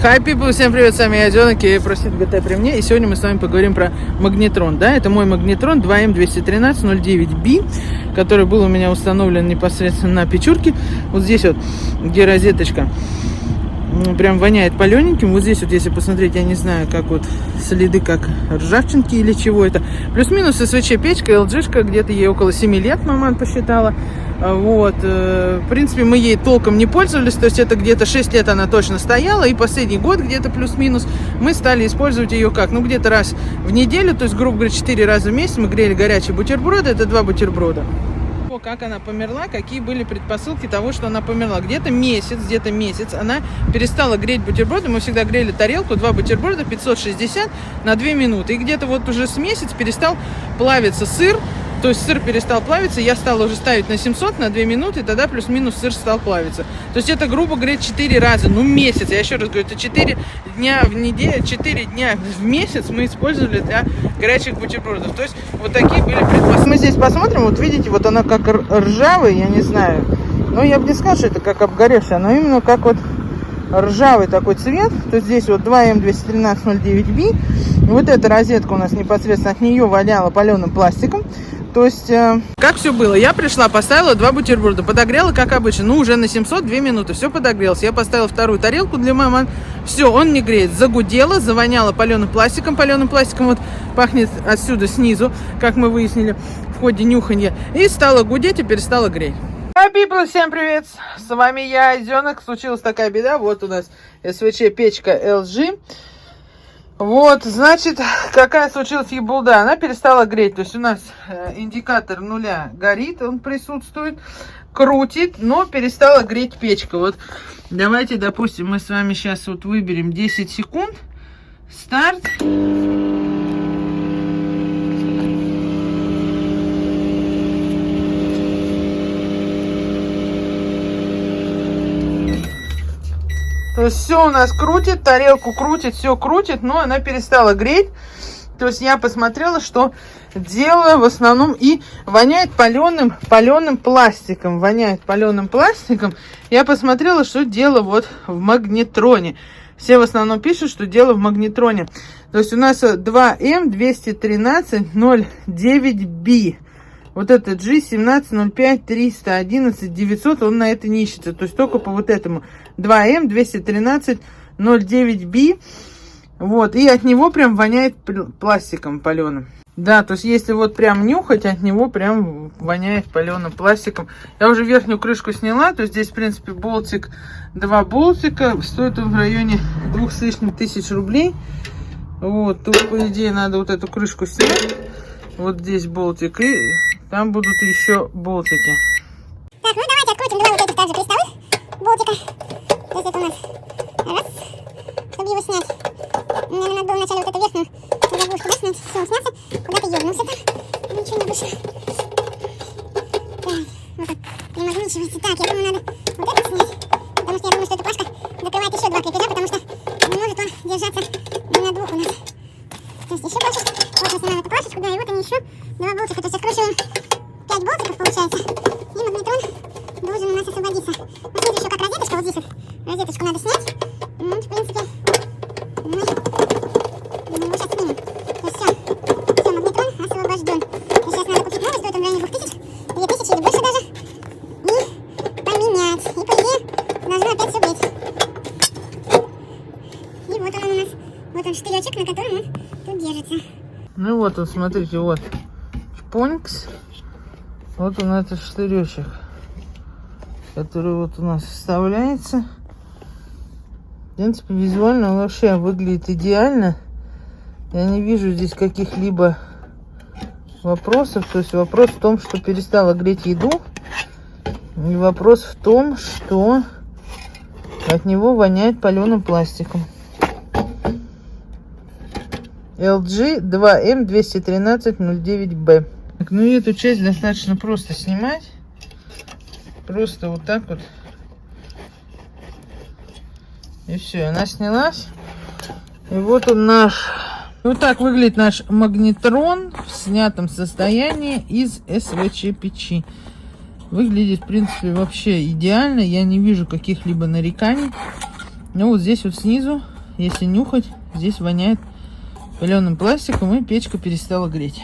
Hi people, всем привет, с вами я, Зёнок, и просит ГТ при мне. И сегодня мы с вами поговорим про магнетрон, да, это мой магнетрон 2M213-09B, который был у меня установлен непосредственно на печурке. Вот здесь вот, где розеточка, прям воняет палененьким. Вот здесь вот, если посмотреть, я не знаю, как вот следы, как ржавчинки или чего это. Плюс-минус СВЧ печка, LG-шка, где-то ей около 7 лет, маман посчитала. Вот, в принципе, мы ей толком не пользовались, то есть это где-то 6 лет она точно стояла, и последний год где-то плюс-минус мы стали использовать ее как, ну, где-то раз в неделю, то есть, грубо говоря, 4 раза в месяц мы грели горячие бутерброды, это 2 бутерброда. Как она померла, какие были предпосылки того, что она померла. Где-то месяц она перестала греть бутерброды. Мы всегда грели тарелку, 2 бутерброда, 560 на 2 минуты. И где-то вот уже с месяц перестал плавиться сыр. То есть сыр перестал плавиться, я стала уже ставить на 700 на 2 минуты, и тогда плюс-минус сыр стал плавиться. То есть это, грубо говоря, 4 раза, ну, месяц. Я еще раз говорю, это 4 дня в неделю, 4 дня в месяц мы использовали для горячих бутербродов. То есть вот такие были предпосылки. Мы здесь посмотрим, вот видите, вот она как ржавый, я не знаю. Но я бы не сказала, что это как обгоревшая, но именно как вот ржавый такой цвет. То есть здесь вот 2M213-09B. Вот эта розетка у нас непосредственно от нее воняла паленым пластиком. То есть, как все было? Я пришла, поставила 2 бутерброда, подогрела, как обычно, ну, уже на 700, 2 минуты, все подогрелось. Я поставила вторую тарелку для мамы, все, он не греет, загудело, завоняло паленым пластиком вот пахнет отсюда, снизу, как мы выяснили в ходе нюханья, и стало гудеть и перестало греть. Hi people, всем привет, с вами я, Зёнок. Случилась такая беда, вот у нас СВЧ печка LG. Вот, значит, какая случилась ебалда. Она перестала греть. То есть у нас индикатор нуля горит, он присутствует, крутит, но перестала греть печка. Вот давайте, допустим, мы с вами сейчас вот выберем 10 секунд. Старт. То есть все у нас крутит, тарелку крутит, все крутит, но она перестала греть. То есть я посмотрела, что дело в основном и воняет паленым пластиком. Воняет паленым пластиком. Я посмотрела, что дело вот в магнетроне. Все в основном пишут, что дело в магнетроне. То есть у нас 2M213-09B. Вот это G1705-311-900, он на это не ищется. То есть только по вот этому 2M213-09B. Вот, и от него прям воняет пластиком паленым. Да, то есть если вот прям нюхать, от него прям воняет паленым пластиком. Я уже верхнюю крышку сняла, то есть здесь, в принципе, болтик, 2 болтика. Стоит он в районе 2 с лишним тысяч рублей. Вот, тут, по идее, надо вот эту крышку снять. Вот здесь болтик, и там будут еще болтики. Так, ну давайте открутим 2 вот этих также кристаллы болтика. То есть это у нас раз, чтобы его снять. Мне надо было вначале вот эту верхнюю заглушку, да, снять. Все, он снялся. Куда-то ёбнулся там. Ничего не вышло. Так, вот так примагничивается. Так, я думаю, надо вот это снять. Потому что я думаю, что эта плашка закрывает еще 2 крепежа, потому что не может он держаться на 2 у нас. То есть еще больше. Вот мы снимаем эту плашечку, да, и вот они еще 2 болтика. То есть откручиваем 5 болтиков, получается. И магнетрон должен у нас освободиться. Вот снизу еще как розеточка, вот здесь вот розеточку надо снять. Вот, в принципе, мы его сейчас снимем. То есть все, магнетрон освобожден. То есть сейчас надо купить новый, стоит он в районе 2000, 2000 или больше даже. И поменять. И по идее должно опять все греть. И вот он у нас, вот он штыречек, на котором он тут держится. Ну вот он, смотрите, вот чпонькс. Вот он, этот штыречек, который вот у нас вставляется. В принципе, визуально он вообще выглядит идеально. Я не вижу здесь каких-либо вопросов. То есть вопрос в том, что перестала греть еду. И вопрос в том, что от него воняет паленым пластиком. LG 2M213-09B. Так, ну и эту часть достаточно просто снимать. Просто вот так вот. И все, она снялась. И вот он наш. Вот так выглядит наш магнетрон в снятом состоянии из СВЧ печи. Выглядит, в принципе, вообще идеально. Я не вижу каких-либо нареканий. Ну вот здесь вот снизу если нюхать, здесь воняет паленым пластиком, и печка перестала греть.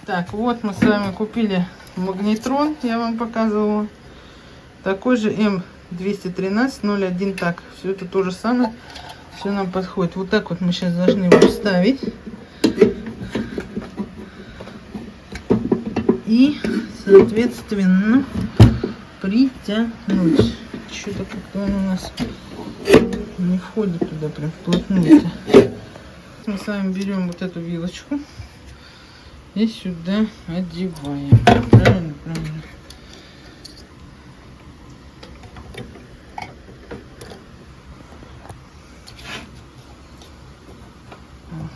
Так, вот мы с вами купили магнетрон, я вам показывала. Такой же М213-01. Так, все это то же самое, все нам подходит. Вот так вот мы сейчас должны его вставить. И, соответственно, притянуть. Что-то как-то он у нас не входит туда прям вплотную-то. Мы с вами берем вот эту вилочку и сюда одеваем. Правильно, правильно.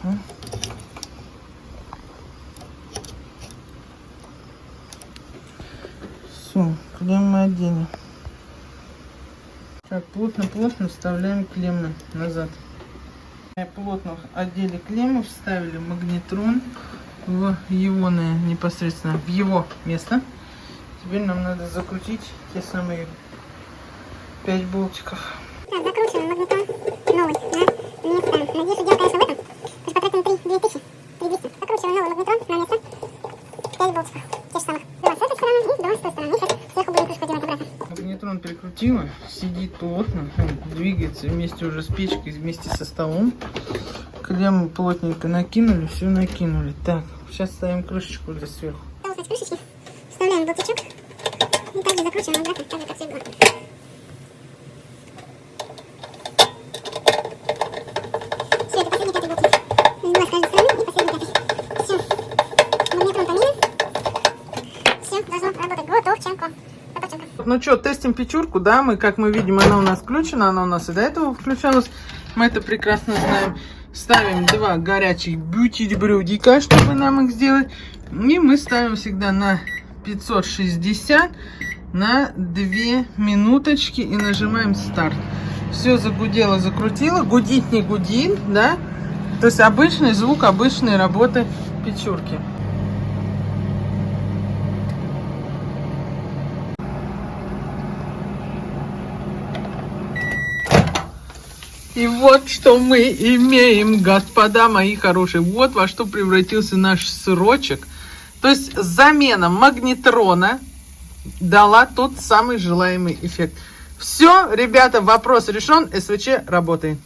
Ага. Все, клеммы мы одели. Так, плотно-плотно вставляем клеммы назад. Плотно одели клеммы, вставили магнетрон в его, непосредственно в его место. Теперь нам надо закрутить те самые 5 болтиков. Так, закручиваем магнетрон новый на место. Надеюсь, что дело, конечно, в этом. То есть потратим 3200. Закручиваем новый магнетрон на место. 5 болтиков. Те же самых. 2 с этой стороны и 2 с той стороны. Сейчас сверху будем крышку делать обратно. Магнетрон перекрутила, сидит плотно, двигается вместе уже с печкой, вместе со столом. Клеммы плотненько накинули, все накинули. Так, сейчас ставим крышечку здесь сверху. С крышечки вставляем болтичок и также закручиваем обратно, так же как все было. Все, это последний 5 болтик. Два с каждой стороны и последний 5. Все, магнетрон померен. Все, должно работать. Готовченко. Ну что, тестим печурку, да, как мы видим, она у нас включена, она у нас и до этого включалась, мы это прекрасно знаем. Ставим 2 горячих бутербродика, чтобы нам их сделать, и мы ставим всегда на 560 на 2 минуточки и нажимаем старт. Все загудело, закрутило, гудит не гудит, да, то есть обычный звук обычной работы печурки. И вот что мы имеем, господа мои хорошие. Вот во что превратился наш сырочек. То есть замена магнетрона дала тот самый желаемый эффект. Все, ребята, вопрос решен. СВЧ работает.